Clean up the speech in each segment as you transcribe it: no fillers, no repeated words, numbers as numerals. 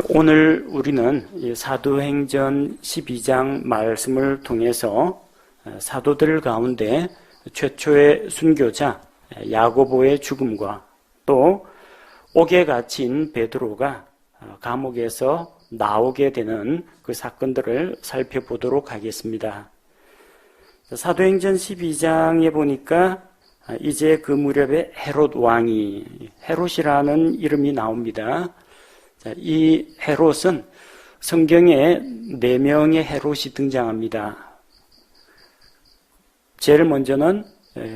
오늘 우리는 사도행전 12장 말씀을 통해서 사도들 가운데 최초의 순교자 야고보의 죽음과 또 옥에 갇힌 베드로가 감옥에서 나오게 되는 그 사건들을 살펴보도록 하겠습니다. 사도행전 12장에 보니까 이제 그 무렵에 헤롯 왕이, 헤롯이라는 이름이 나옵니다. 이 헤롯은 성경에 4명의 헤롯이 등장합니다. 제일 먼저는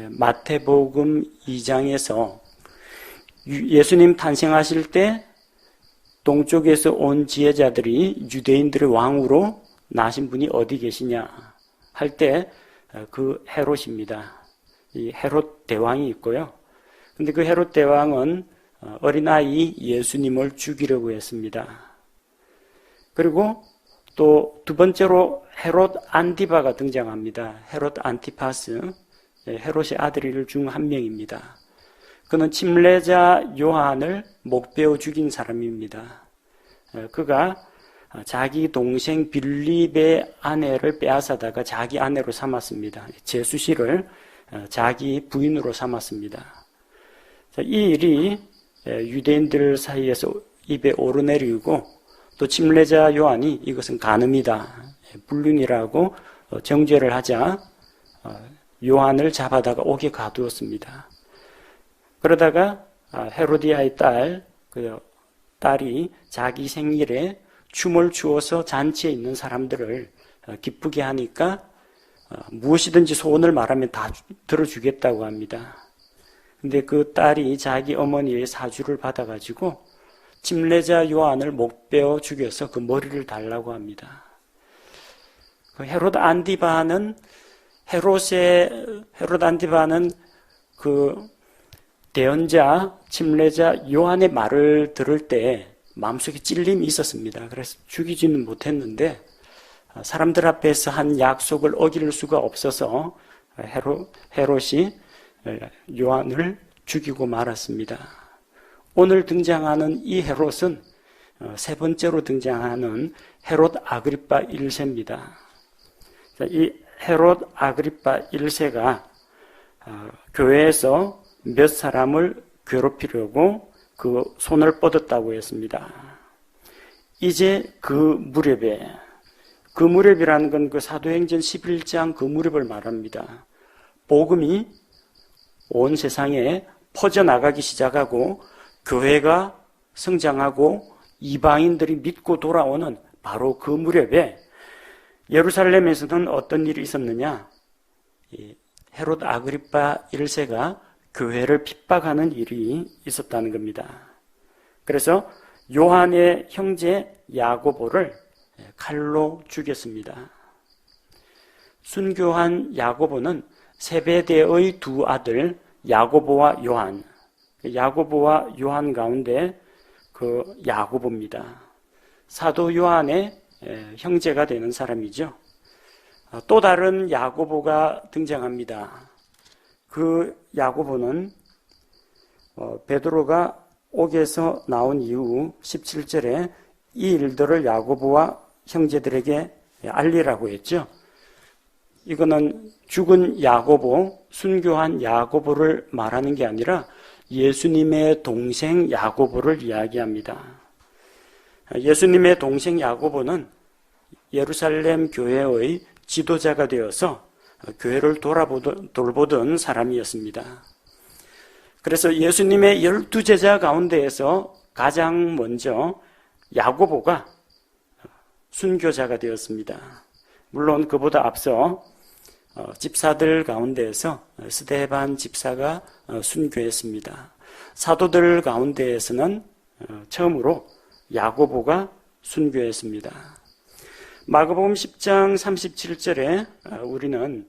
마태복음 2장에서 예수님 탄생하실 때 동쪽에서 온 지혜자들이 유대인들의 왕으로 나신 분이 어디 계시냐 할 때 그 헤롯입니다. 이 헤롯 대왕이 있고요. 근데 그 헤롯 대왕은 어린아이 예수님을 죽이려고 했습니다. 그리고 또 두 번째로 헤롯 안티바가 등장합니다. 헤롯 안티파스, 헤롯의 아들 중 한 명입니다. 그는 침례자 요한을 목베어 죽인 사람입니다. 그가 자기 동생 빌립의 아내를 빼앗아다가 자기 아내로 삼았습니다. 제수씨를 자기 부인으로 삼았습니다. 이 일이 유대인들 사이에서 입에 오르내리고 또 침례자 요한이 이것은 간음이다, 불륜이라고 정죄를 하자 요한을 잡아다가 옥에 가두었습니다. 그러다가 헤로디아의 딸이 자기 생일에 춤을 추어서 잔치에 있는 사람들을 기쁘게 하니까 무엇이든지 소원을 말하면 다 들어주겠다고 합니다. 근데 그 딸이 자기 어머니의 사주를 받아가지고 침례자 요한을 목베어 죽여서 그 머리를 달라고 합니다. 그 헤롯 안티바는 그 대언자 침례자 요한의 말을 들을 때 마음속에 찔림이 있었습니다. 그래서 죽이지는 못했는데 사람들 앞에서 한 약속을 어길 수가 없어서 헤롯이 요한을 죽이고 말았습니다. 오늘 등장하는 이 헤롯은 세 번째로 등장하는 헤롯 아그리파 1세입니다. 이 헤롯 아그리파 1세가 교회에서 몇 사람을 괴롭히려고 그 손을 뻗었다고 했습니다. 이제 그 무렵이라는 건 그 사도행전 11장 그 무렵을 말합니다. 복음이 온 세상에 퍼져나가기 시작하고 교회가 성장하고 이방인들이 믿고 돌아오는 바로 그 무렵에 예루살렘에서는 어떤 일이 있었느냐? 헤롯 아그리파 1세가 교회를 핍박하는 일이 있었다는 겁니다. 그래서 요한의 형제 야고보를 칼로 죽였습니다. 순교한 야고보는 세베대의 두 아들 야고보와 요한, 야고보와 요한 가운데 그 야고보입니다. 사도 요한의 형제가 되는 사람이죠. 또 다른 야고보가 등장합니다. 그 야고보는 베드로가 옥에서 나온 이후 17절에 이 일들을 야고보와 형제들에게 알리라고 했죠. 이거는 죽은 야고보, 순교한 야고보를 말하는 게 아니라 예수님의 동생 야고보를 이야기합니다. 예수님의 동생 야고보는 예루살렘 교회의 지도자가 되어서 교회를 돌보던 사람이었습니다. 그래서 예수님의 12제자 가운데에서 가장 먼저 야고보가 순교자가 되었습니다. 물론 그보다 앞서 집사들 가운데에서 스데반 집사가 순교했습니다. 사도들 가운데에서는 처음으로 야고보가 순교했습니다. 마가복음 10장 37절에 우리는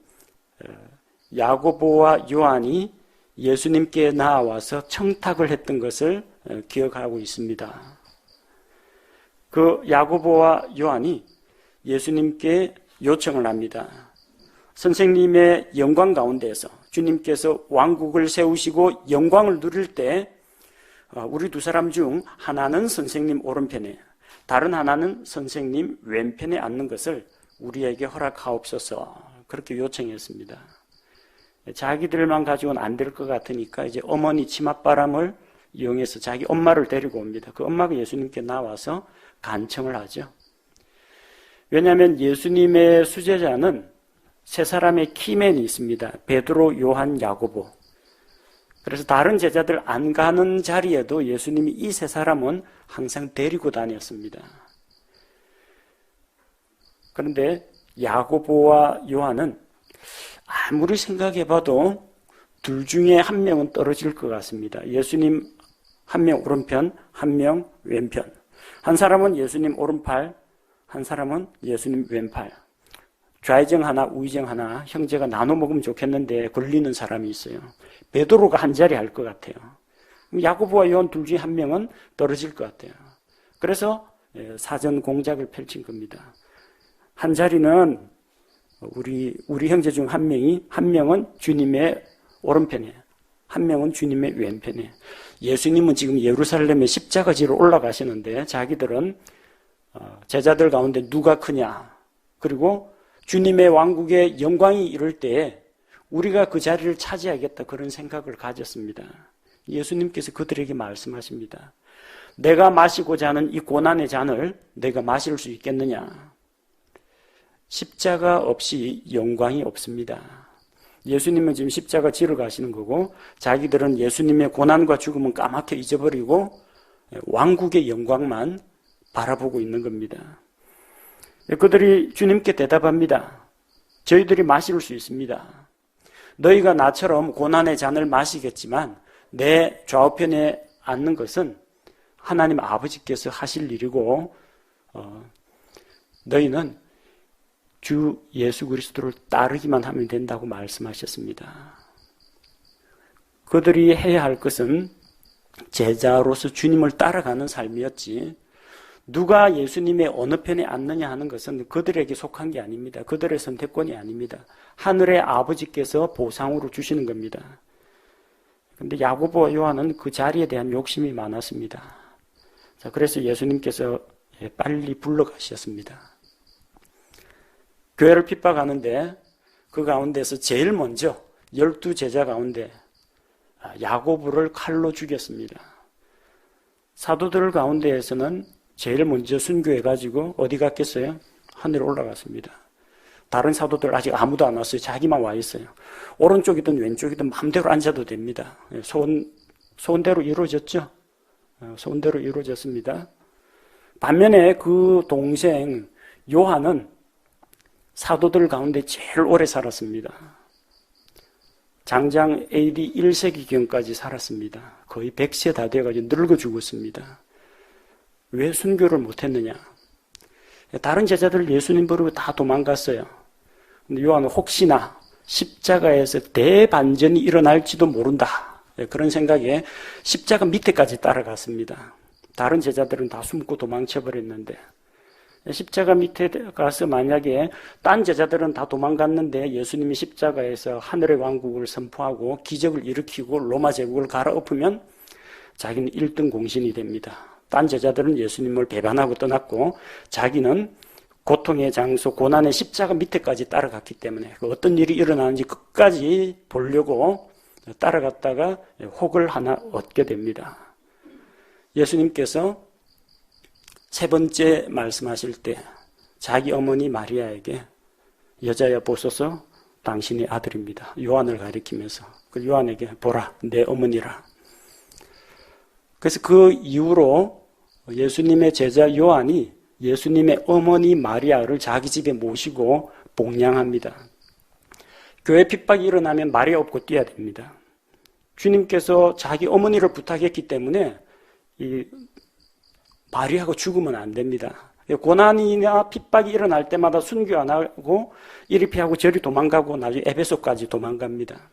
야고보와 요한이 예수님께 나와서 청탁을 했던 것을 기억하고 있습니다. 그 야고보와 요한이 예수님께 요청을 합니다. 선생님의 영광 가운데에서 주님께서 왕국을 세우시고 영광을 누릴 때 우리 두 사람 중 하나는 선생님 오른편에, 다른 하나는 선생님 왼편에 앉는 것을 우리에게 허락하옵소서. 그렇게 요청했습니다. 자기들만 가지고는 안 될 것 같으니까 이제 어머니 치맛바람을 이용해서 자기 엄마를 데리고 옵니다. 그 엄마가 예수님께 나와서 간청을 하죠. 왜냐하면 예수님의 수제자는 세 사람의 키맨이 있습니다. 베드로, 요한, 야고보. 그래서 다른 제자들 안 가는 자리에도 예수님이 이 세 사람은 항상 데리고 다녔습니다. 그런데 야고보와 요한은 아무리 생각해봐도 둘 중에 한 명은 떨어질 것 같습니다. 예수님 한 명 오른편, 한 명 왼편. 한 사람은 예수님 오른팔, 한 사람은 예수님 왼팔. 좌의정 하나, 우의정 하나, 형제가 나눠 먹으면 좋겠는데 걸리는 사람이 있어요. 베드로가 한 자리 할 것 같아요. 야고보와 요한 둘 중에 한 명은 떨어질 것 같아요. 그래서 사전 공작을 펼친 겁니다. 한 자리는 우리 형제 중 한 명은 주님의 오른편에, 한 명은 주님의 왼편에. 예수님은 지금 예루살렘에 십자가 지러 올라가시는데 자기들은 제자들 가운데 누가 크냐, 그리고 주님의 왕국의 영광이 이룰 때에 우리가 그 자리를 차지하겠다, 그런 생각을 가졌습니다. 예수님께서 그들에게 말씀하십니다. 내가 마시고자 하는 이 고난의 잔을 내가 마실 수 있겠느냐? 십자가 없이 영광이 없습니다. 예수님은 지금 십자가 지러 가시는 거고 자기들은 예수님의 고난과 죽음은 까맣게 잊어버리고 왕국의 영광만 바라보고 있는 겁니다. 그들이 주님께 대답합니다. 저희들이 마실 수 있습니다. 너희가 나처럼 고난의 잔을 마시겠지만 내 좌우편에 앉는 것은 하나님 아버지께서 하실 일이고 너희는 주 예수 그리스도를 따르기만 하면 된다고 말씀하셨습니다. 그들이 해야 할 것은 제자로서 주님을 따라가는 삶이었지, 누가 예수님의 어느 편에 앉느냐 하는 것은 그들에게 속한 게 아닙니다. 그들의 선택권이 아닙니다. 하늘의 아버지께서 보상으로 주시는 겁니다. 그런데 야고보와 요한은 그 자리에 대한 욕심이 많았습니다. 자, 그래서 예수님께서 빨리 불러가셨습니다. 교회를 핍박하는데 그 가운데서 제일 먼저 12제자 가운데 야고보를 칼로 죽였습니다. 사도들 가운데에서는 제일 먼저 순교해가지고 어디 갔겠어요? 하늘에 올라갔습니다. 다른 사도들 아직 아무도 안 왔어요. 자기만 와 있어요. 오른쪽이든 왼쪽이든 마음대로 앉아도 됩니다. 소원대로 이루어졌죠? 소원대로 이루어졌습니다. 반면에 그 동생 요한은 사도들 가운데 제일 오래 살았습니다. 장장 AD 1세기경까지 살았습니다. 거의 100세 다 돼가지고 늙어 죽었습니다. 왜 순교를 못했느냐? 다른 제자들 예수님 버리고 다 도망갔어요. 근데 요한은 혹시나 십자가에서 대반전이 일어날지도 모른다, 그런 생각에 십자가 밑에까지 따라갔습니다. 다른 제자들은 다 숨고 도망쳐버렸는데 십자가 밑에 가서 만약에 딴 제자들은 다 도망갔는데 예수님이 십자가에서 하늘의 왕국을 선포하고 기적을 일으키고 로마 제국을 갈아엎으면 자기는 1등 공신이 됩니다. 딴 제자들은 예수님을 배반하고 떠났고 자기는 고통의 장소, 고난의 십자가 밑에까지 따라갔기 때문에 어떤 일이 일어나는지 끝까지 보려고 따라갔다가 혹을 하나 얻게 됩니다. 예수님께서 세 번째 말씀하실 때 자기 어머니 마리아에게 여자야 보소서 당신의 아들입니다. 요한을 가리키면서 그 요한에게 보라 내 어머니라. 그래서 그 이후로 예수님의 제자 요한이 예수님의 어머니 마리아를 자기 집에 모시고 복양합니다. 교회 핍박이 일어나면 말이 없고 뛰어야 됩니다. 주님께서 자기 어머니를 부탁했기 때문에 이 마리아가 죽으면 안 됩니다. 고난이나 핍박이 일어날 때마다 순교 안 하고 이리 피하고 저리 도망가고 나중에 에베소까지 도망갑니다.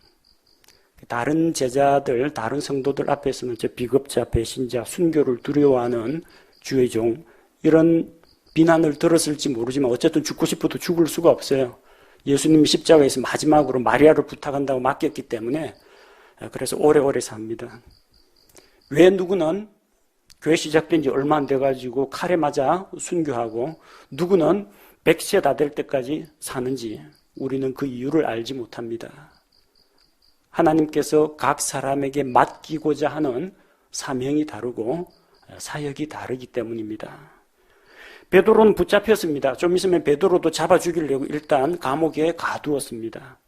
다른 제자들, 다른 성도들 앞에서는 저 비겁자, 배신자, 순교를 두려워하는 주의 종, 이런 비난을 들었을지 모르지만 어쨌든 죽고 싶어도 죽을 수가 없어요. 예수님이 십자가에서 마지막으로 마리아를 부탁한다고 맡겼기 때문에 그래서 오래오래 삽니다. 왜 누구는 교회 시작된 지 얼마 안 돼가지고 칼에 맞아 순교하고 누구는 100세 다 될 때까지 사는지 우리는 그 이유를 알지 못합니다. 하나님께서 각 사람에게 맡기고자 하는 사명이 다르고 사역이 다르기 때문입니다. 베드로는 붙잡혔습니다. 좀 있으면 베드로도 잡아 죽이려고 일단 감옥에 가두었습니다.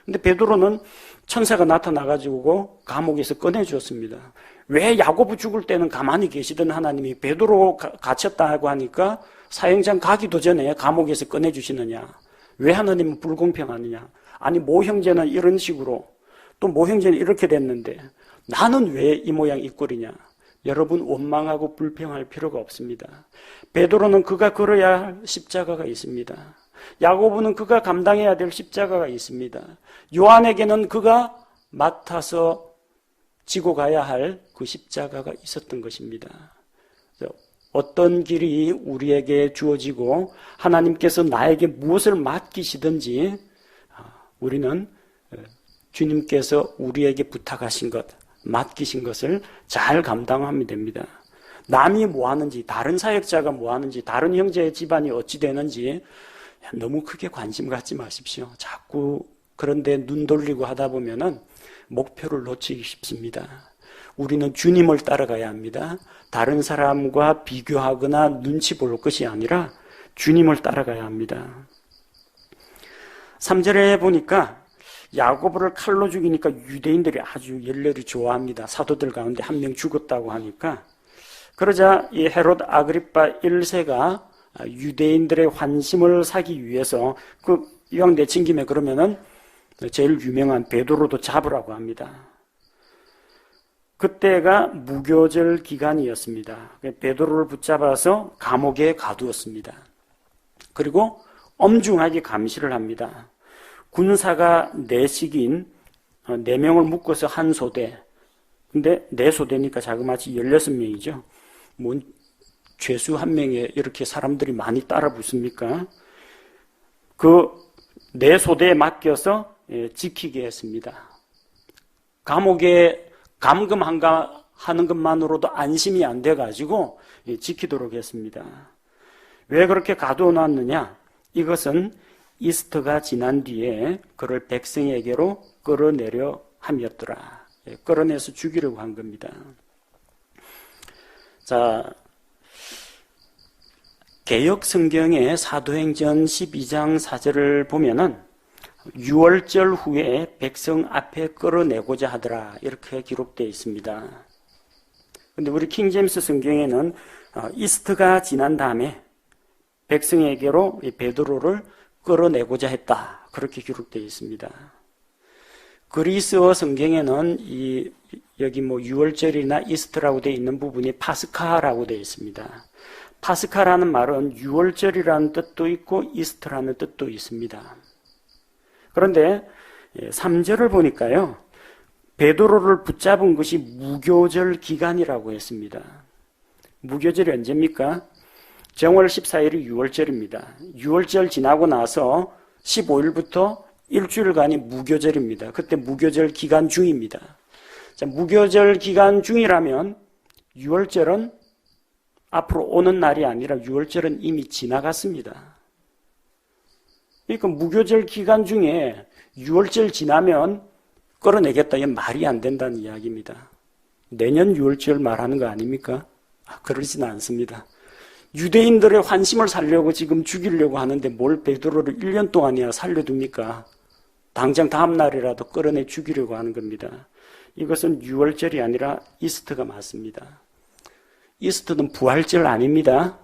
근데 베드로는 천사가 나타나가지고 감옥에서 꺼내주었습니다. 왜 야고보 죽을 때는 가만히 계시던 하나님이 베드로 갇혔다고 하니까 사형장 가기도 전에 감옥에서 꺼내주시느냐? 왜 하나님은 불공평하느냐? 아니 모 형제는 이런 식으로 또 모 형제는 이렇게 됐는데 나는 왜 이 모양 이 꼴이냐? 여러분 원망하고 불평할 필요가 없습니다. 베드로는 그가 걸어야 할 십자가가 있습니다. 야고보는 그가 감당해야 될 십자가가 있습니다. 요한에게는 그가 맡아서 지고 가야 할 그 십자가가 있었던 것입니다. 어떤 길이 우리에게 주어지고 하나님께서 나에게 무엇을 맡기시든지 우리는 주님께서 우리에게 부탁하신 것, 맡기신 것을 잘 감당하면 됩니다. 남이 뭐 하는지, 다른 사역자가 뭐 하는지, 다른 형제의 집안이 어찌 되는지 너무 크게 관심 갖지 마십시오. 자꾸 그런데 눈 돌리고 하다 보면은 목표를 놓치기 쉽습니다. 우리는 주님을 따라가야 합니다. 다른 사람과 비교하거나 눈치 볼 것이 아니라 주님을 따라가야 합니다. 3절에 보니까 야고보를 칼로 죽이니까 유대인들이 아주 열렬히 좋아합니다. 사도들 가운데 한 명 죽었다고 하니까. 그러자 이 헤롯 아그리파 1세가 유대인들의 환심을 사기 위해서 이왕 내친 김에 그러면은 제일 유명한 베드로도 잡으라고 합니다. 그때가 무교절 기간이었습니다. 베드로를 붙잡아서 감옥에 가두었습니다. 그리고 엄중하게 감시를 합니다. 군사가 4식인 4명을 묶어서 한 소대. 근데 4소대니까 자그마치 16명이죠. 뭐 죄수 한 명에 이렇게 사람들이 많이 따라 붙습니까? 그 4소대에 맡겨서 지키게 했습니다. 감옥에 감금한가 하는 것만으로도 안심이 안 돼가지고 지키도록 했습니다. 왜 그렇게 가두어 놨느냐? 이것은 이스터가 지난 뒤에 그를 백성에게로 끌어내려 함이었더라. 끌어내서 죽이려고 한 겁니다. 자, 개역 성경의 사도행전 12장 4절을 보면은 6월절 후에 백성 앞에 끌어내고자 하더라 이렇게 기록되어 있습니다. 근데 우리 킹제임스 성경에는 이스터가 지난 다음에 백성에게로 이 베드로를 끌어내고자 했다 그렇게 기록되어 있습니다. 그리스어 성경에는 여기 뭐 6월절이나 이스터라고 되어 있는 부분이 파스카라고 되어 있습니다. 파스카라는 말은 6월절이라는 뜻도 있고 이스터라는 뜻도 있습니다. 그런데 3절을 보니까요. 베드로를 붙잡은 것이 무교절 기간이라고 했습니다. 무교절이 언제입니까? 정월 14일이 6월절입니다. 6월절 지나고 나서 15일부터 일주일간이 무교절입니다. 그때 무교절 기간 중입니다. 자, 무교절 기간 중이라면 6월절은 앞으로 오는 날이 아니라 6월절은 이미 지나갔습니다. 그러니까 무교절 기간 중에 6월절 지나면 끌어내겠다. 이건 말이 안 된다는 이야기입니다. 내년 6월절 말하는 거 아닙니까? 그러지는 않습니다. 유대인들의 환심을 살려고 지금 죽이려고 하는데 뭘 베드로를 1년 동안이야 살려둡니까? 당장 다음 날이라도 끌어내 죽이려고 하는 겁니다. 이것은 6월절이 아니라 이스터가 맞습니다. 이스터는 부활절 아닙니다.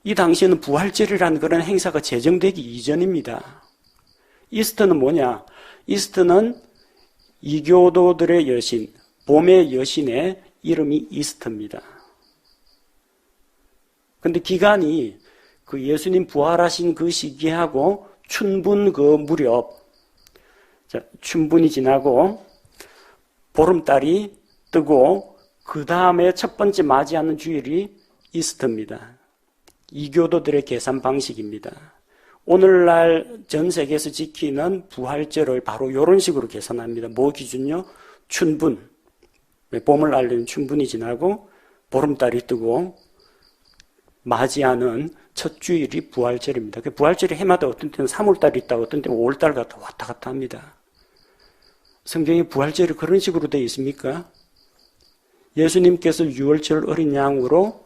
이 당시에는 부활절이라는 그런 행사가 제정되기 이전입니다. 이스터는 뭐냐? 이스터는 이교도들의 여신, 봄의 여신의 이름이 이스터입니다. 근데 기간이 그 예수님 부활하신 그 시기하고 춘분 그 무렵, 춘분이 지나고 보름달이 뜨고 그 다음에 첫 번째 맞이하는 주일이 이스터입니다. 이교도들의 계산 방식입니다. 오늘날 전 세계에서 지키는 부활절을 바로 이런 식으로 계산합니다. 뭐 기준요? 춘분. 봄을 알리는 춘분이 지나고 보름달이 뜨고 맞이하는 첫 주일이 부활절입니다. 부활절이 해마다 어떤 때는 3월달이 있다, 어떤 때는 5월달 갔다 왔다 갔다 합니다. 성경에 부활절이 그런 식으로 되어 있습니까? 예수님께서 유월절 어린 양으로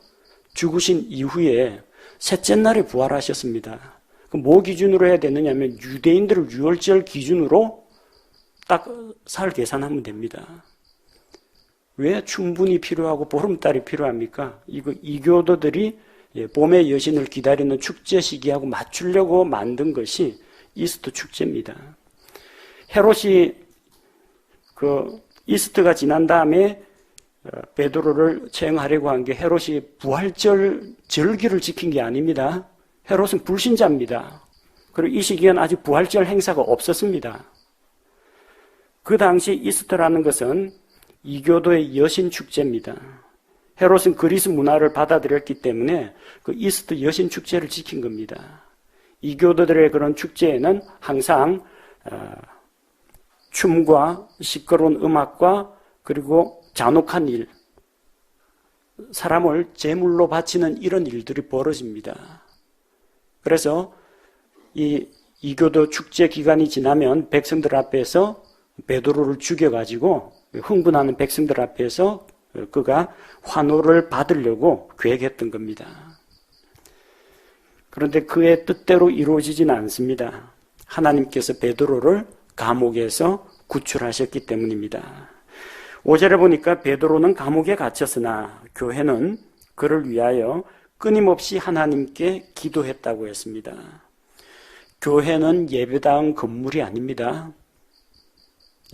죽으신 이후에 셋째 날에 부활하셨습니다. 뭐 기준으로 해야 되느냐면 유대인들을 유월절 기준으로 딱 살 계산하면 됩니다. 왜 충분히 필요하고 보름달이 필요합니까? 이거 이교도들이 봄의 여신을 기다리는 축제 시기하고 맞추려고 만든 것이 이스터 축제입니다. 헤롯이 이스터가 지난 다음에 베드로를 처형하려고 한 게 헤롯이 부활절 절기를 지킨 게 아닙니다. 헤롯은 불신자입니다. 그리고 이 시기에는 아직 부활절 행사가 없었습니다. 그 당시 이스터라는 것은 이교도의 여신 축제입니다. 헤롯은 그리스 문화를 받아들였기 때문에 그 이스터 여신 축제를 지킨 겁니다. 이교도들의 그런 축제에는 항상 춤과 시끄러운 음악과 그리고 잔혹한 일, 사람을 제물로 바치는 이런 일들이 벌어집니다. 그래서 이 이교도 축제 기간이 지나면 백성들 앞에서 베드로를 죽여가지고 흥분하는 백성들 앞에서 그가 환호를 받으려고 계획했던 겁니다. 그런데 그의 뜻대로 이루어지지는 않습니다. 하나님께서 베드로를 감옥에서 구출하셨기 때문입니다. 5절에 보니까 베드로는 감옥에 갇혔으나 교회는 그를 위하여 끊임없이 하나님께 기도했다고 했습니다. 교회는 예배당 건물이 아닙니다.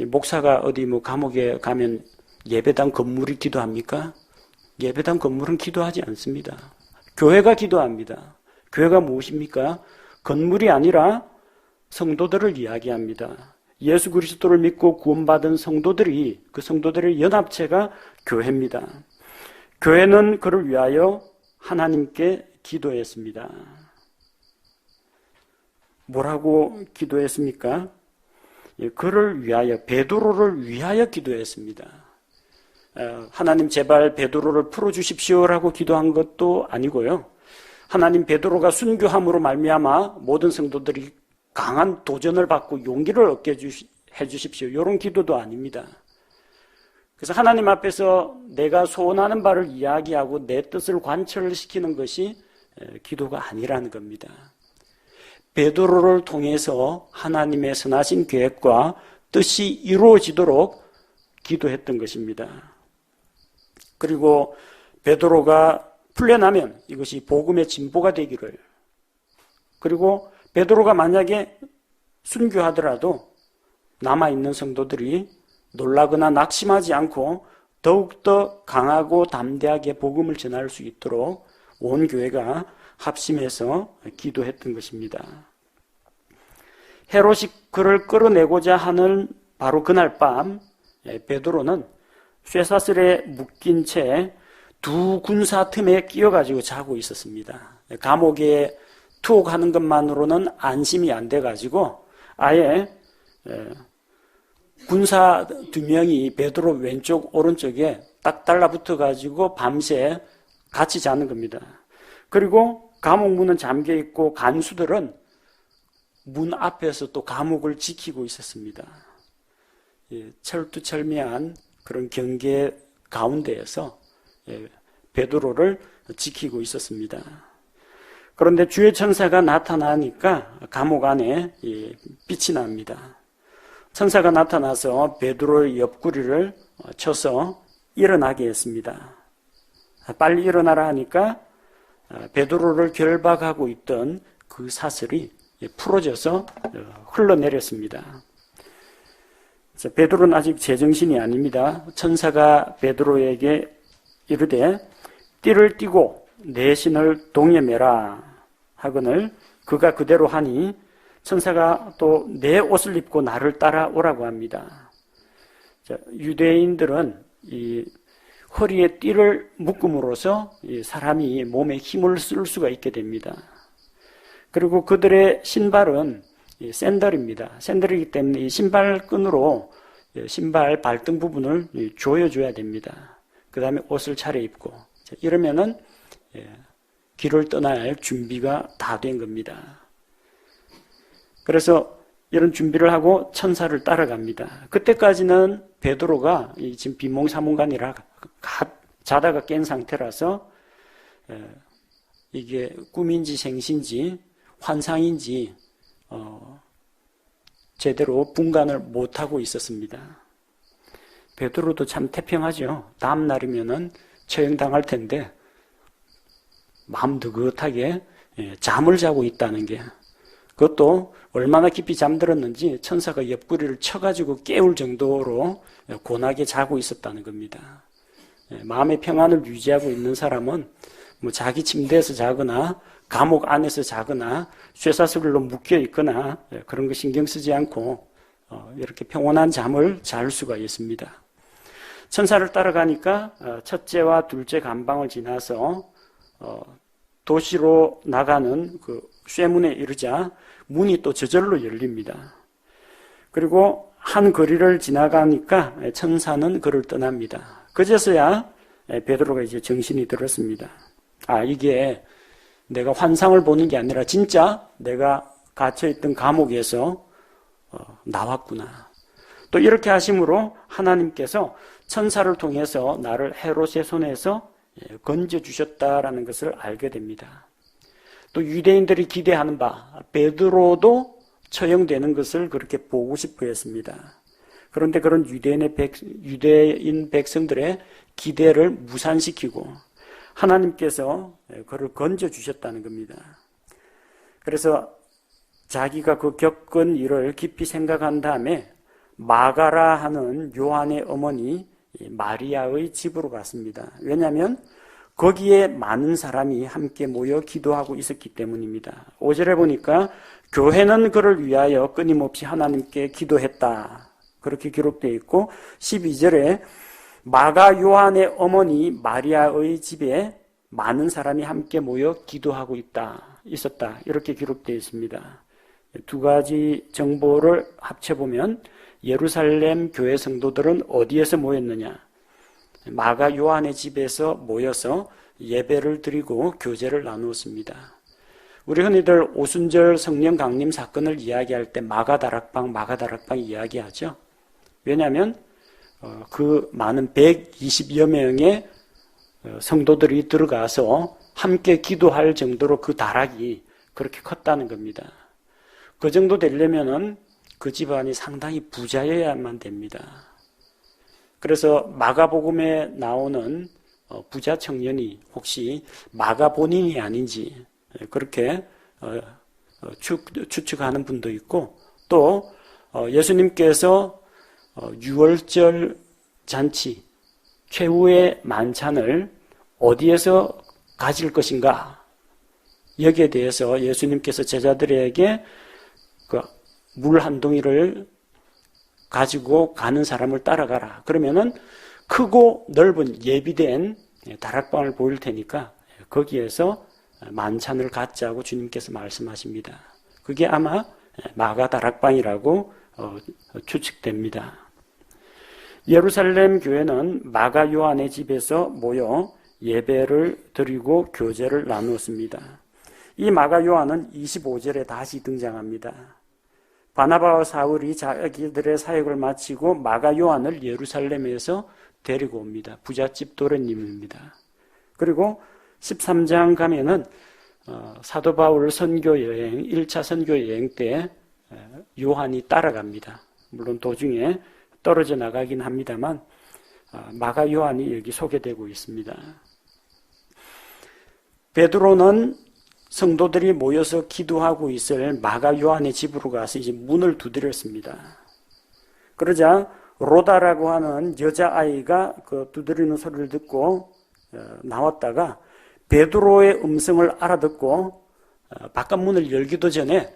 목사가 어디 감옥에 가면 예배당 건물이 기도합니까? 예배당 건물은 기도하지 않습니다. 교회가 기도합니다. 교회가 무엇입니까? 건물이 아니라 성도들을 이야기합니다. 예수 그리스도를 믿고 구원받은 성도들이, 그 성도들의 연합체가 교회입니다. 교회는 그를 위하여 하나님께 기도했습니다. 뭐라고 기도했습니까? 그를 위하여, 베드로를 위하여 기도했습니다. 하나님 제발 베드로를 풀어주십시오라고 기도한 것도 아니고요. 하나님 베드로가 순교함으로 말미암아 모든 성도들이 강한 도전을 받고 용기를 얻게 해주십시오. 이런 기도도 아닙니다. 그래서 하나님 앞에서 내가 소원하는 바를 이야기하고 내 뜻을 관철시키는 것이 기도가 아니라는 겁니다. 베드로를 통해서 하나님의 선하신 계획과 뜻이 이루어지도록 기도했던 것입니다. 그리고 베드로가 풀려나면 이것이 복음의 진보가 되기를, 그리고 베드로가 만약에 순교하더라도 남아있는 성도들이 놀라거나 낙심하지 않고 더욱더 강하고 담대하게 복음을 전할 수 있도록 온 교회가 합심해서 기도했던 것입니다. 헤롯이 그를 끌어내고자 하는 바로 그날 밤 베드로는 쇠사슬에 묶인 채 두 군사 틈에 끼어가지고 자고 있었습니다. 감옥에 투옥하는 것만으로는 안심이 안 돼가지고 아예 군사 두 명이 베드로 왼쪽 오른쪽에 딱 달라붙어가지고 밤새 같이 자는 겁니다. 그리고 감옥 문은 잠겨 있고 간수들은 문 앞에서 또 감옥을 지키고 있었습니다. 철두철미한 그런 경계 가운데에서 베드로를 지키고 있었습니다. 그런데 주의 천사가 나타나니까 감옥 안에 빛이 납니다. 천사가 나타나서 베드로의 옆구리를 쳐서 일어나게 했습니다. 빨리 일어나라 하니까 베드로를 결박하고 있던 그 사슬이 풀어져서 흘러내렸습니다. 베드로는 아직 제정신이 아닙니다. 천사가 베드로에게 이르되 띠를 띠고 내 신을 동여매라 하거늘 그가 그대로 하니 천사가 또 내 옷을 입고 나를 따라오라고 합니다. 유대인들은 이 허리에 띠를 묶음으로써 사람이 몸에 힘을 쓸 수가 있게 됩니다. 그리고 그들의 신발은 샌들입니다. 샌들이기 때문에 이 신발끈으로 신발 발등 부분을 조여줘야 됩니다. 그 다음에 옷을 차려입고 이러면은 길을 떠나야 할 준비가 다 된 겁니다. 그래서 이런 준비를 하고 천사를 따라갑니다. 그때까지는 베드로가 지금 비몽사몽간이라 자다가 깬 상태라서 이게 꿈인지 생신지 환상인지 제대로 분간을 못하고 있었습니다. 베드로도 참 태평하죠. 다음 날이면은 처형당할 텐데 마음 느긋하게 잠을 자고 있다는 게, 그것도 얼마나 깊이 잠들었는지 천사가 옆구리를 쳐가지고 깨울 정도로 고나게 자고 있었다는 겁니다. 마음의 평안을 유지하고 있는 사람은 뭐 자기 침대에서 자거나 감옥 안에서 자거나 쇠사슬로 묶여 있거나 그런 거 신경 쓰지 않고 이렇게 평온한 잠을 잘 수가 있습니다. 천사를 따라가니까 첫째와 둘째 감방을 지나서 도시로 나가는 그 쇠문에 이르자 문이 또 저절로 열립니다. 그리고 한 거리를 지나가니까 천사는 그를 떠납니다. 그제서야 베드로가 이제 정신이 들었습니다. 이게 내가 환상을 보는 게 아니라 진짜 내가 갇혀있던 감옥에서 나왔구나. 또 이렇게 하심으로 하나님께서 천사를 통해서 나를 헤롯의 손에서 건져주셨다라는 것을 알게 됩니다. 또 유대인들이 기대하는 바 베드로도 처형되는 것을 그렇게 보고 싶어 했습니다. 그런데 그런 유대인 백성들의 기대를 무산시키고 하나님께서 그를 건져주셨다는 겁니다. 그래서 자기가 그 겪은 일을 깊이 생각한 다음에 마가라 하는 요한의 어머니 마리아의 집으로 갔습니다. 왜냐하면 거기에 많은 사람이 함께 모여 기도하고 있었기 때문입니다. 5절에 보니까 교회는 그를 위하여 끊임없이 하나님께 기도했다, 그렇게 기록되어 있고, 12절에 마가 요한의 어머니 마리아의 집에 많은 사람이 함께 모여 기도하고 있었다, 이렇게 기록되어 있습니다. 두 가지 정보를 합쳐보면 예루살렘 교회 성도들은 어디에서 모였느냐? 마가 요한의 집에서 모여서 예배를 드리고 교제를 나누었습니다. 우리 흔히들 오순절 성령 강림 사건을 이야기할 때 마가다락방 이야기하죠. 왜냐하면 그 많은 120여 명의 성도들이 들어가서 함께 기도할 정도로 그 다락이 그렇게 컸다는 겁니다. 그 정도 되려면은 그 집안이 상당히 부자여야만 됩니다. 그래서 마가복음에 나오는 부자 청년이 혹시 마가 본인이 아닌지 그렇게 추측하는 분도 있고, 또 예수님께서 6월절 잔치 최후의 만찬을 어디에서 가질 것인가, 여기에 대해서 예수님께서 제자들에게 물 한 동이를 가지고 가는 사람을 따라가라. 그러면은 크고 넓은 예비된 다락방을 보일 테니까 거기에서 만찬을 갖자고 주님께서 말씀하십니다. 그게 아마 마가 다락방이라고 추측됩니다. 예루살렘 교회는 마가 요한의 집에서 모여 예배를 드리고 교제를 나누었습니다. 이 마가 요한은 25절에 다시 등장합니다. 바나바와 사울이 자기들의 사역을 마치고 마가 요한을 예루살렘에서 데리고 옵니다. 부잣집 도련님입니다. 그리고 13장 가면은 사도 바울 선교여행, 1차 선교여행 때 요한이 따라갑니다. 물론 도중에 떨어져 나가긴 합니다만 마가 요한이 여기 소개되고 있습니다. 베드로는 성도들이 모여서 기도하고 있을 마가 요한의 집으로 가서 이제 문을 두드렸습니다. 그러자 로다라고 하는 여자아이가 그 두드리는 소리를 듣고 나왔다가 베드로의 음성을 알아듣고 바깥 문을 열기도 전에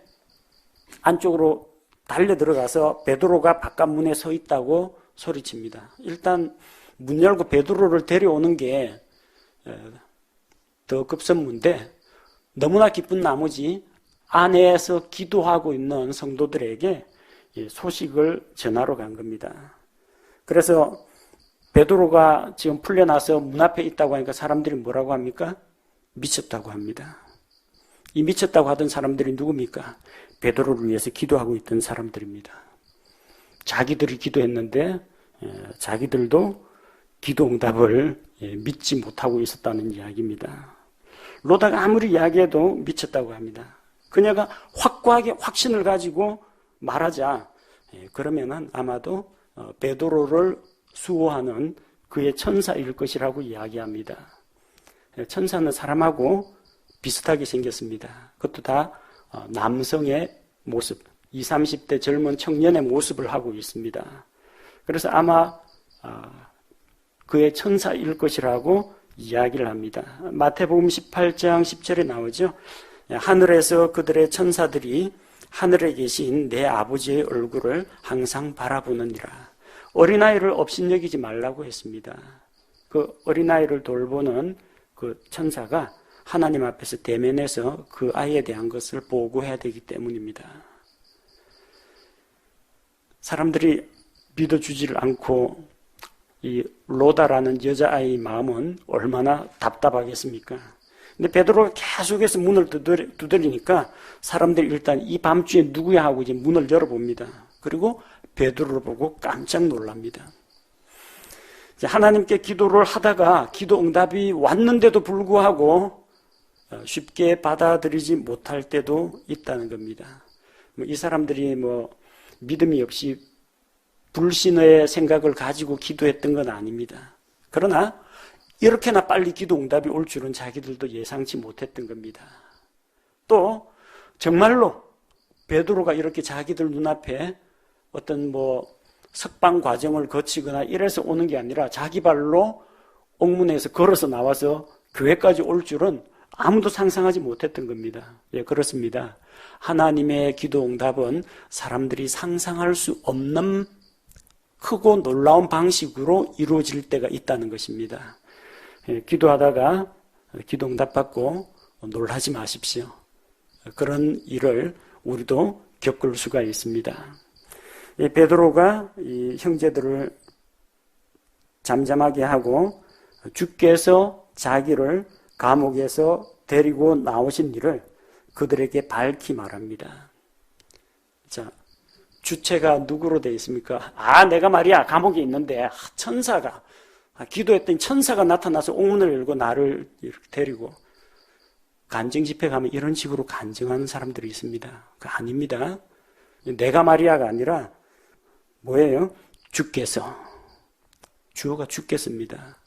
안쪽으로 달려 들어가서 베드로가 바깥 문에 서 있다고 소리칩니다. 일단 문 열고 베드로를 데려오는 게 더 급선무인데 너무나 기쁜 나머지 안에서 기도하고 있는 성도들에게 소식을 전하러 간 겁니다. 그래서 베드로가 지금 풀려나서 문 앞에 있다고 하니까 사람들이 뭐라고 합니까? 미쳤다고 합니다. 이 미쳤다고 하던 사람들이 누굽니까? 베드로를 위해서 기도하고 있던 사람들입니다. 자기들이 기도했는데 자기들도 기도 응답을 믿지 못하고 있었다는 이야기입니다. 로다가 아무리 이야기해도 미쳤다고 합니다. 그녀가 확고하게 확신을 가지고 말하자 그러면은 아마도 베드로를 수호하는 그의 천사일 것이라고 이야기합니다. 천사는 사람하고 비슷하게 생겼습니다. 그것도 다 남성의 모습, 20, 30대 젊은 청년의 모습을 하고 있습니다. 그래서 아마 그의 천사일 것이라고 이야기를 합니다. 마태복음 18장 10절에 나오죠. 하늘에서 그들의 천사들이 하늘에 계신 내 아버지의 얼굴을 항상 바라보느니라. 어린아이를 업신여기지 말라고 했습니다. 그 어린아이를 돌보는 그 천사가 하나님 앞에서 대면해서 그 아이에 대한 것을 보고해야 되기 때문입니다. 사람들이 믿어주지를 않고 이 로다라는 여자아이의 마음은 얼마나 답답하겠습니까? 근데 베드로가 계속해서 문을 두드리니까 사람들이 일단 이 밤중에 누구야 하고 이제 문을 열어봅니다. 그리고 베드로를 보고 깜짝 놀랍니다. 하나님께 기도를 하다가 기도 응답이 왔는데도 불구하고 쉽게 받아들이지 못할 때도 있다는 겁니다. 이 사람들이 믿음이 없이 불신의 생각을 가지고 기도했던 건 아닙니다. 그러나 이렇게나 빨리 기도 응답이 올 줄은 자기들도 예상치 못했던 겁니다. 또 정말로 베드로가 이렇게 자기들 눈앞에 어떤 석방 과정을 거치거나 이래서 오는 게 아니라 자기 발로 옥문에서 걸어서 나와서 교회까지 올 줄은 아무도 상상하지 못했던 겁니다. 예, 그렇습니다. 하나님의 기도 응답은 사람들이 상상할 수 없는 크고 놀라운 방식으로 이루어질 때가 있다는 것입니다. 예, 기도하다가 기도 응답받고 놀라지 마십시오. 그런 일을 우리도 겪을 수가 있습니다. 베드로가 이 형제들을 잠잠하게 하고 주께서 자기를 감옥에서 데리고 나오신 일을 그들에게 밝히 말합니다. 자, 주체가 누구로 되어 있습니까? 내가 말이야 감옥에 있는데 천사가 기도했더니 천사가 나타나서 옥문을 열고 나를 이렇게 데리고 간증 집회 가면 이런 식으로 간증하는 사람들이 있습니다. 그거 아닙니다. 내가 말이야가 아니라 뭐예요? 주께서, 주어가 주께서입니다.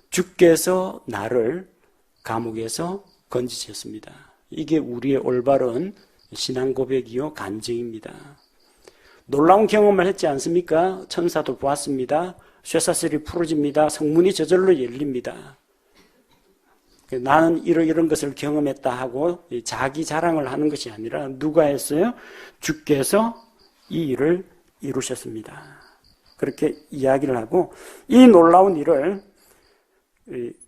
주께서 나를 감옥에서 건지셨습니다. 이게 우리의 올바른 신앙 고백이요 간증입니다. 놀라운 경험을 했지 않습니까? 천사도 보았습니다. 쇠사슬이 풀어집니다. 성문이 저절로 열립니다. 나는 이런 것을 경험했다 하고 자기 자랑을 하는 것이 아니라 누가 했어요? 주께서 이 일을 이루셨습니다. 그렇게 이야기를 하고 이 놀라운 일을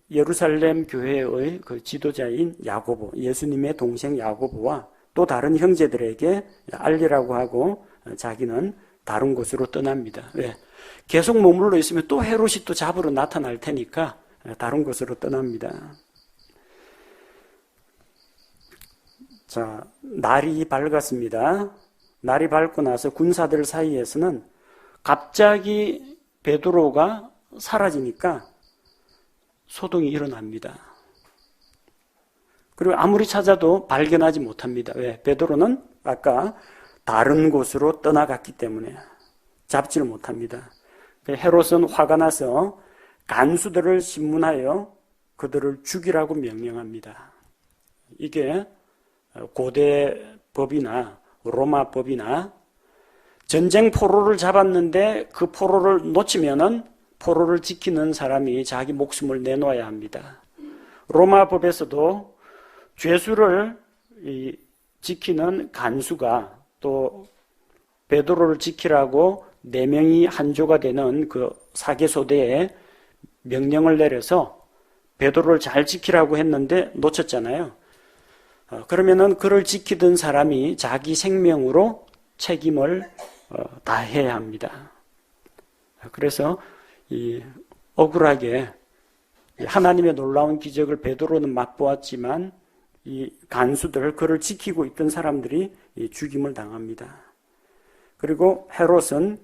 예루살렘 교회의 그 지도자인 야고보, 예수님의 동생 야고보와 또 다른 형제들에게 알리라고 하고 자기는 다른 곳으로 떠납니다. 왜? 계속 머물러 있으면 또 헤롯이 또 잡으러 나타날 테니까 다른 곳으로 떠납니다. 자, 날이 밝았습니다. 날이 밝고 나서 군사들 사이에서는 갑자기 베드로가 사라지니까 소동이 일어납니다. 그리고 아무리 찾아도 발견하지 못합니다. 왜? 베드로는 아까 다른 곳으로 떠나갔기 때문에 잡지를 못합니다. 헤롯은 화가 나서 간수들을 신문하여 그들을 죽이라고 명령합니다. 이게 고대 법이나 로마 법이나 전쟁 포로를 잡았는데 그 포로를 놓치면은 포로를 지키는 사람이 자기 목숨을 내놓아야 합니다. 로마 법에서도 죄수를 지키는 간수가 또 베드로를 지키라고 4명이 한조가 되는 그 사개소대에 명령을 내려서 베드로를 잘 지키라고 했는데 놓쳤잖아요. 그러면은 그를 지키던 사람이 자기 생명으로 책임을 다해야 합니다. 그래서 이 억울하게 하나님의 놀라운 기적을 베드로는 맛보았지만 이 간수들, 그를 지키고 있던 사람들이 죽임을 당합니다. 그리고 헤롯은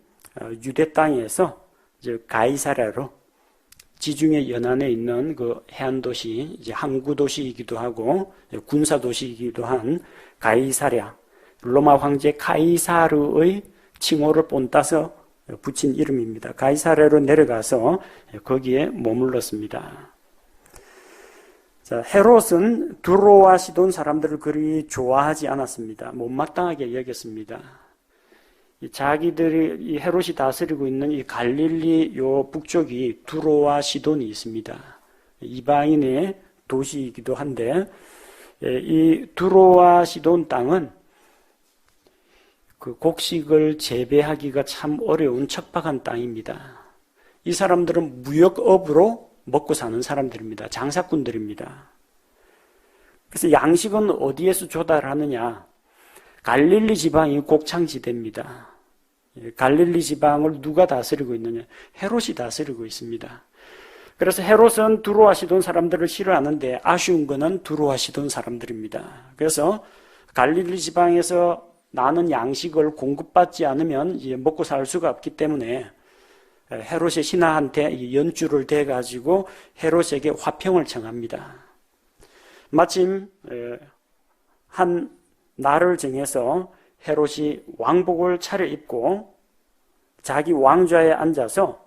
유대 땅에서 가이사랴로, 지중해 연안에 있는 그 해안 도시, 이제 항구 도시이기도 하고 군사 도시이기도 한 가이사랴, 로마 황제 카이사르의 칭호를 본따서 붙인 이름입니다. 가이사랴로 내려가서 거기에 머물렀습니다. 자, 헤롯은 두로와 시돈 사람들을 그리 좋아하지 않았습니다. 못마땅하게 여겼습니다. 자기들이, 이 헤롯이 다스리고 있는 이 갈릴리 요 북쪽이 두로와 시돈이 있습니다. 이방인의 도시이기도 한데, 이 두로와 시돈 땅은 그 곡식을 재배하기가 참 어려운 척박한 땅입니다. 이 사람들은 무역업으로 먹고 사는 사람들입니다. 장사꾼들입니다. 그래서 양식은 어디에서 조달하느냐? 갈릴리 지방이 곡창지대입니다. 갈릴리 지방을 누가 다스리고 있느냐? 헤롯이 다스리고 있습니다. 그래서 헤롯은 두로와 시돈 사람들을 싫어하는데 아쉬운 거는 두로와 시돈 사람들입니다. 그래서 갈릴리 지방에서 나는 양식을 공급받지 않으면 먹고 살 수가 없기 때문에 헤롯의 신하한테 연주를 대가지고 헤롯에게 화평을 청합니다. 마침 한 날을 정해서 헤롯이 왕복을 차려입고 자기 왕좌에 앉아서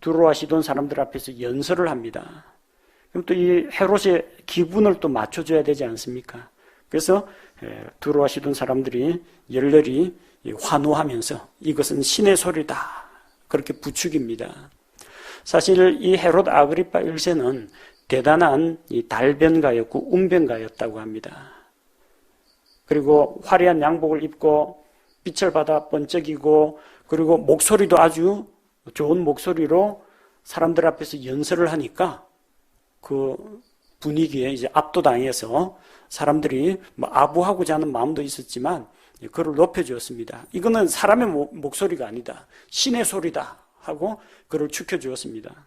두로와 시돈 사람들 앞에서 연설을 합니다. 그럼 또 이 헤롯의 기분을 또 맞춰줘야 되지 않습니까? 그래서 두로와 시돈 사람들이 열렬히 환호하면서 이것은 신의 소리다, 그렇게 부추깁니다. 사실 이 헤롯 아그리파 1세는 대단한 달변가였고 운변가였다고 합니다. 그리고 화려한 양복을 입고 빛을 받아 번쩍이고, 그리고 목소리도 아주 좋은 목소리로 사람들 앞에서 연설을 하니까 그 분위기에 이제 압도당해서 사람들이 아부하고자 하는 마음도 있었지만 그를 높여주었습니다. 이거는 사람의 목소리가 아니다, 신의 소리다 하고 그를 축혀주었습니다.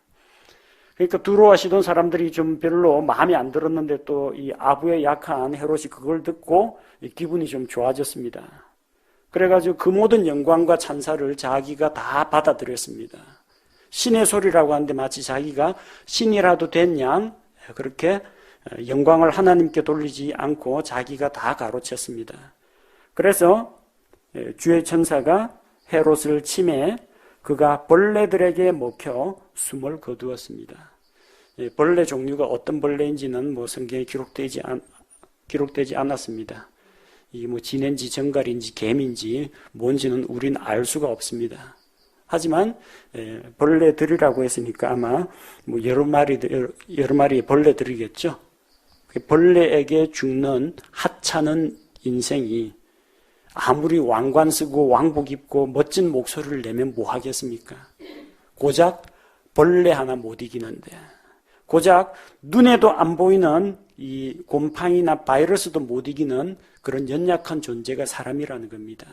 그러니까 두로와 시돈 사람들이 좀 별로 마음에 안 들었는데 또 이 아부에 약한 헤롯이 그걸 듣고 기분이 좀 좋아졌습니다. 그래가지고 그 모든 영광과 찬사를 자기가 다 받아들였습니다. 신의 소리라고 하는데 마치 자기가 신이라도 된 양 그렇게 영광을 하나님께 돌리지 않고 자기가 다 가로챘습니다. 그래서 주의 천사가 헤롯을 치매 그가 벌레들에게 먹혀 숨을 거두었습니다. 벌레 종류가 어떤 벌레인지는 성경에 기록되지 않았습니다. 이게 진해인지 정갈인지 개미인지 뭔지는 우린 알 수가 없습니다. 하지만 벌레들이라고 했으니까 아마 여러 마리의 벌레들이겠죠. 벌레에게 죽는 하찮은 인생이 아무리 왕관 쓰고 왕복 입고 멋진 목소리를 내면 뭐 하겠습니까? 고작 벌레 하나 못 이기는데, 고작 눈에도 안 보이는 이 곰팡이나 바이러스도 못 이기는 그런 연약한 존재가 사람이라는 겁니다.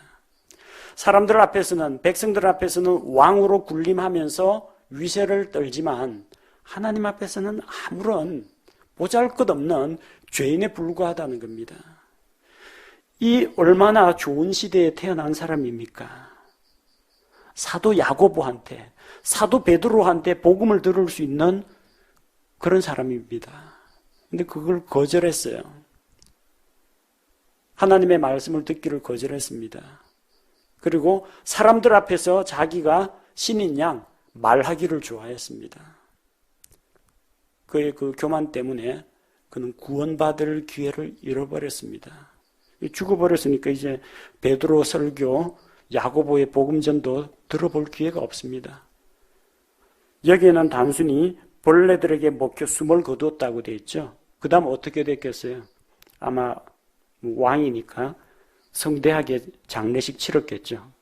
사람들 앞에서는, 백성들 앞에서는 왕으로 군림하면서 위세를 떨지만 하나님 앞에서는 아무런 보잘것없는 죄인에 불과하다는 겁니다. 이 얼마나 좋은 시대에 태어난 사람입니까? 사도 야고보한테, 사도 베드로한테 복음을 들을 수 있는 그런 사람입니다. 근데 그걸 거절했어요. 하나님의 말씀을 듣기를 거절했습니다. 그리고 사람들 앞에서 자기가 신인 양 말하기를 좋아했습니다. 그의 그 교만 때문에 그는 구원받을 기회를 잃어버렸습니다. 죽어버렸으니까 이제 베드로 설교, 야고보의 복음전도 들어볼 기회가 없습니다. 여기에는 단순히 벌레들에게 먹혀 숨을 거두었다고 되어 있죠. 그 다음 어떻게 됐겠어요? 아마 왕이니까 성대하게 장례식 치렀겠죠.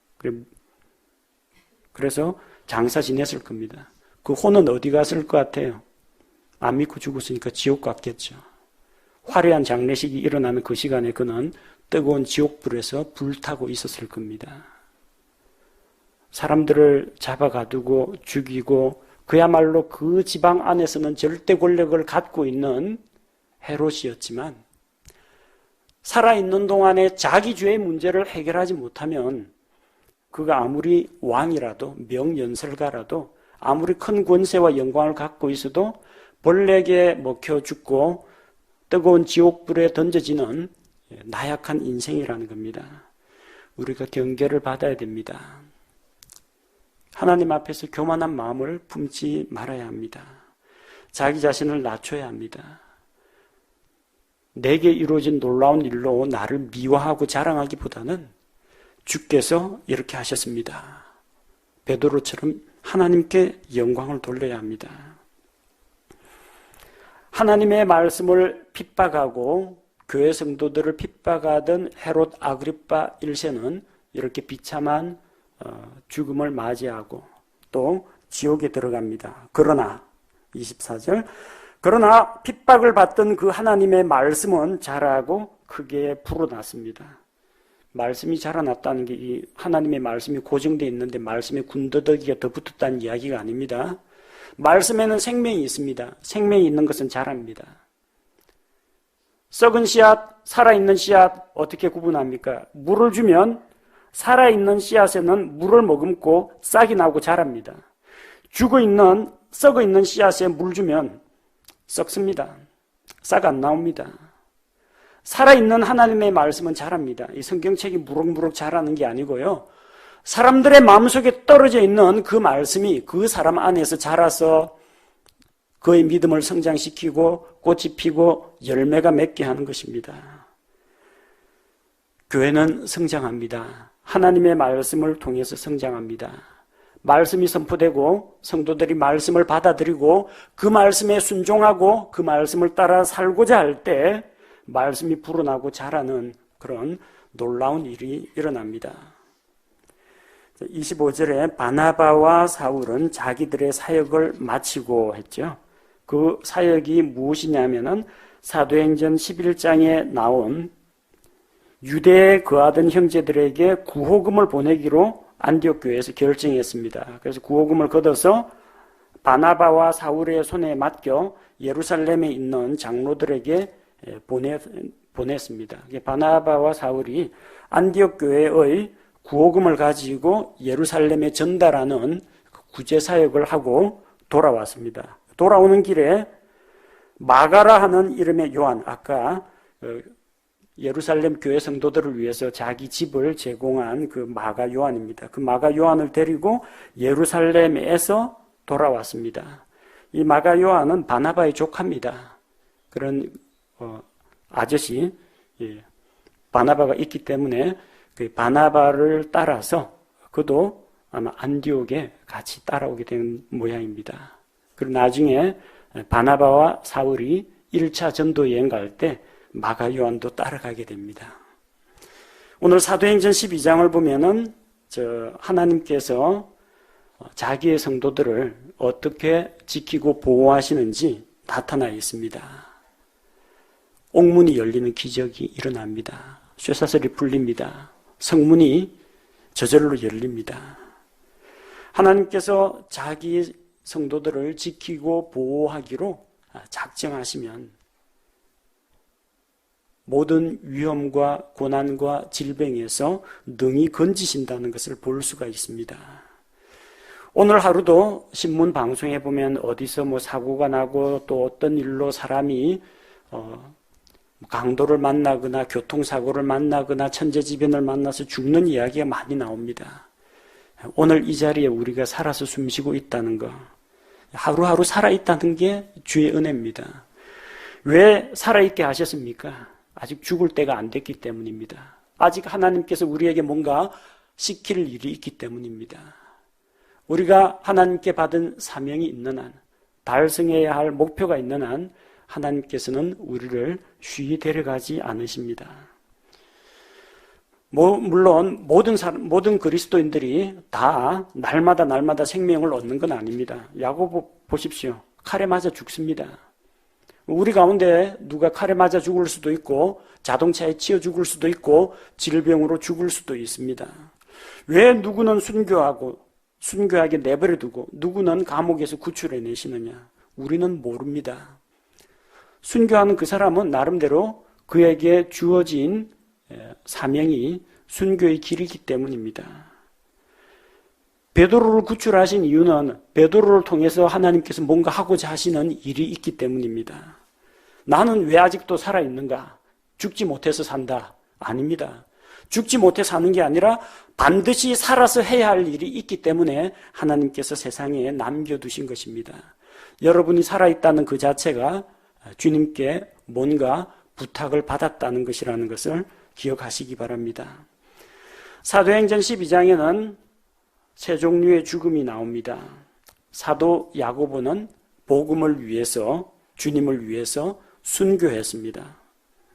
그래서 장사 지냈을 겁니다. 그 혼은 어디 갔을 것 같아요? 안 믿고 죽었으니까 지옥 갔겠죠. 화려한 장례식이 일어나는 그 시간에 그는 뜨거운 지옥불에서 불타고 있었을 겁니다. 사람들을 잡아가두고 죽이고 그야말로 그 지방 안에서는 절대 권력을 갖고 있는 헤롯이었지만 살아있는 동안에 자기 죄의 문제를 해결하지 못하면 그가 아무리 왕이라도 명연설가라도 아무리 큰 권세와 영광을 갖고 있어도 벌레에게 먹혀 죽고 뜨거운 지옥불에 던져지는 나약한 인생이라는 겁니다. 우리가 경계를 받아야 됩니다. 하나님 앞에서 교만한 마음을 품지 말아야 합니다. 자기 자신을 낮춰야 합니다. 내게 이루어진 놀라운 일로 나를 미화하고 자랑하기보다는 주께서 이렇게 하셨습니다. 베드로처럼 하나님께 영광을 돌려야 합니다. 하나님의 말씀을 핍박하고 교회 성도들을 핍박하던 헤롯 아그리파 1세는 이렇게 비참한 죽음을 맞이하고 또 지옥에 들어갑니다. 그러나 24절 그러나 핍박을 받던 그 하나님의 말씀은 자라고 크게 불어났습니다. 말씀이 자라났다는 게 이 하나님의 말씀이 고정되어 있는데 말씀에 군더더기가 더 붙었다는 이야기가 아닙니다. 말씀에는 생명이 있습니다. 생명이 있는 것은 자랍니다. 썩은 씨앗, 살아있는 씨앗 어떻게 구분합니까? 물을 주면 살아있는 씨앗에는 물을 머금고 싹이 나고 자랍니다. 죽어있는, 썩어있는 씨앗에 물 주면 썩습니다. 싹 안 나옵니다. 살아있는 하나님의 말씀은 자랍니다. 이 성경책이 무럭무럭 자라는 게 아니고요. 사람들의 마음속에 떨어져 있는 그 말씀이 그 사람 안에서 자라서 그의 믿음을 성장시키고 꽃이 피고 열매가 맺게 하는 것입니다. 교회는 성장합니다. 하나님의 말씀을 통해서 성장합니다. 말씀이 선포되고 성도들이 말씀을 받아들이고 그 말씀에 순종하고 그 말씀을 따라 살고자 할 때 말씀이 불어나고 자라는 그런 놀라운 일이 일어납니다. 25절에 바나바와 사울은 자기들의 사역을 마치고 했죠. 그 사역이 무엇이냐면은 사도행전 11장에 나온 유대에 거하던 형제들에게 구호금을 보내기로 안디옥 교회에서 결정했습니다. 그래서 구호금을 걷어서 바나바와 사울의 손에 맡겨 예루살렘에 있는 장로들에게 보냈습니다. 바나바와 사울이 안디옥 교회의 구호금을 가지고 예루살렘에 전달하는 구제 사역을 하고 돌아왔습니다. 돌아오는 길에 마가라 하는 이름의 요한, 아까 예루살렘 교회 성도들을 위해서 자기 집을 제공한 그 마가 요한입니다. 그 마가 요한을 데리고 예루살렘에서 돌아왔습니다. 이 마가 요한은 바나바의 조카입니다. 그런 아저씨 바나바가 있기 때문에 그 바나바를 따라서 그도 아마 안디옥에 같이 따라오게 된 모양입니다. 그리고 나중에 바나바와 사울이 1차 전도 여행 갈 때 마가 요한도 따라가게 됩니다. 오늘 사도행전 12장을 보면은 하나님께서 자기의 성도들을 어떻게 지키고 보호하시는지 나타나 있습니다. 옥문이 열리는 기적이 일어납니다. 쇠사슬이 풀립니다. 성문이 저절로 열립니다. 하나님께서 자기 성도들을 지키고 보호하기로 작정하시면 모든 위험과 고난과 질병에서 능히 건지신다는 것을 볼 수가 있습니다. 오늘 하루도 신문 방송에 보면 어디서 사고가 나고 또 어떤 일로 사람이 강도를 만나거나 교통사고를 만나거나 천재지변을 만나서 죽는 이야기가 많이 나옵니다. 오늘 이 자리에 우리가 살아서 숨쉬고 있다는 것, 하루하루 살아있다는 게 주의 은혜입니다. 왜 살아있게 하셨습니까? 아직 죽을 때가 안 됐기 때문입니다. 아직 하나님께서 우리에게 뭔가 시킬 일이 있기 때문입니다. 우리가 하나님께 받은 사명이 있는 한, 달성해야 할 목표가 있는 한 하나님께서는 우리를 쉬이 데려가지 않으십니다. 물론 모든 그리스도인들이 다 날마다 생명을 얻는 건 아닙니다. 야고보 보십시오. 칼에 맞아 죽습니다. 우리 가운데 누가 칼에 맞아 죽을 수도 있고 자동차에 치여 죽을 수도 있고 질병으로 죽을 수도 있습니다. 왜 누구는 순교하고 순교하게 내버려 두고 누구는 감옥에서 구출해 내시느냐? 우리는 모릅니다. 순교하는 그 사람은 나름대로 그에게 주어진 사명이 순교의 길이기 때문입니다. 베드로를 구출하신 이유는 베드로를 통해서 하나님께서 뭔가 하고자 하시는 일이 있기 때문입니다. 나는 왜 아직도 살아있는가? 죽지 못해서 산다. 아닙니다. 죽지 못해 사는 게 아니라 반드시 살아서 해야 할 일이 있기 때문에 하나님께서 세상에 남겨두신 것입니다. 여러분이 살아있다는 그 자체가 주님께 뭔가 부탁을 받았다는 것이라는 것을 기억하시기 바랍니다. 사도행전 12장에는 세 종류의 죽음이 나옵니다. 사도 야고보는 복음을 위해서, 주님을 위해서 순교했습니다.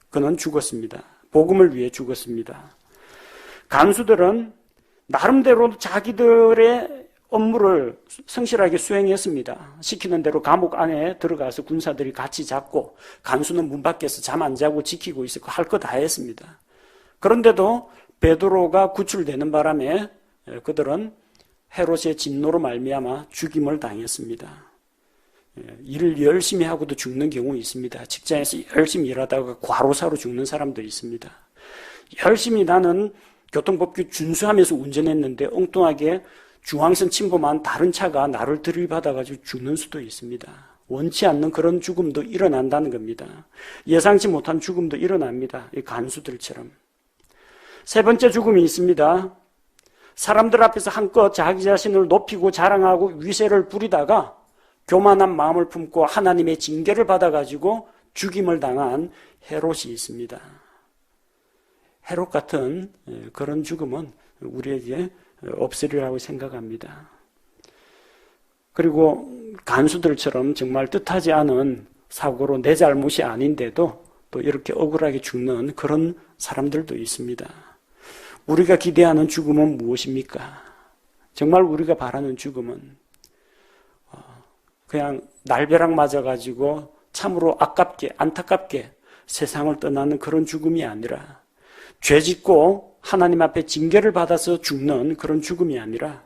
그는 죽었습니다. 복음을 위해 죽었습니다. 간수들은 나름대로 자기들의 업무를 성실하게 수행했습니다. 시키는 대로 감옥 안에 들어가서 군사들이 같이 잡고 간수는 문 밖에서 잠 안 자고 지키고 있었고 할 거 다 했습니다. 그런데도 베드로가 구출되는 바람에 그들은 헤롯의 진노로 말미암아 죽임을 당했습니다. 일을 열심히 하고도 죽는 경우 있습니다. 직장에서 열심히 일하다가 과로사로 죽는 사람도 있습니다. 열심히 나는 교통법규 준수하면서 운전했는데 엉뚱하게 중앙선 침범한 다른 차가 나를 들이받아가지고 죽는 수도 있습니다. 원치 않는 그런 죽음도 일어난다는 겁니다. 예상치 못한 죽음도 일어납니다. 이 간수들처럼. 세 번째 죽음이 있습니다. 사람들 앞에서 한껏 자기 자신을 높이고 자랑하고 위세를 부리다가 교만한 마음을 품고 하나님의 징계를 받아가지고 죽임을 당한 헤롯이 있습니다. 헤롯 같은 그런 죽음은 우리에게 없으리라고 생각합니다. 그리고 간수들처럼 정말 뜻하지 않은 사고로 내 잘못이 아닌데도 또 이렇게 억울하게 죽는 그런 사람들도 있습니다. 우리가 기대하는 죽음은 무엇입니까? 정말 우리가 바라는 죽음은 그냥 날벼락 맞아가지고 참으로 아깝게 안타깝게 세상을 떠나는 그런 죽음이 아니라 죄 짓고 하나님 앞에 징계를 받아서 죽는 그런 죽음이 아니라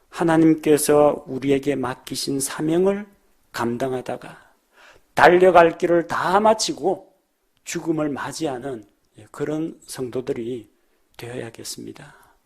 하나님께서 우리에게 맡기신 사명을 감당하다가 달려갈 길을 다 마치고 죽음을 맞이하는 그런 성도들이 되어야겠습니다.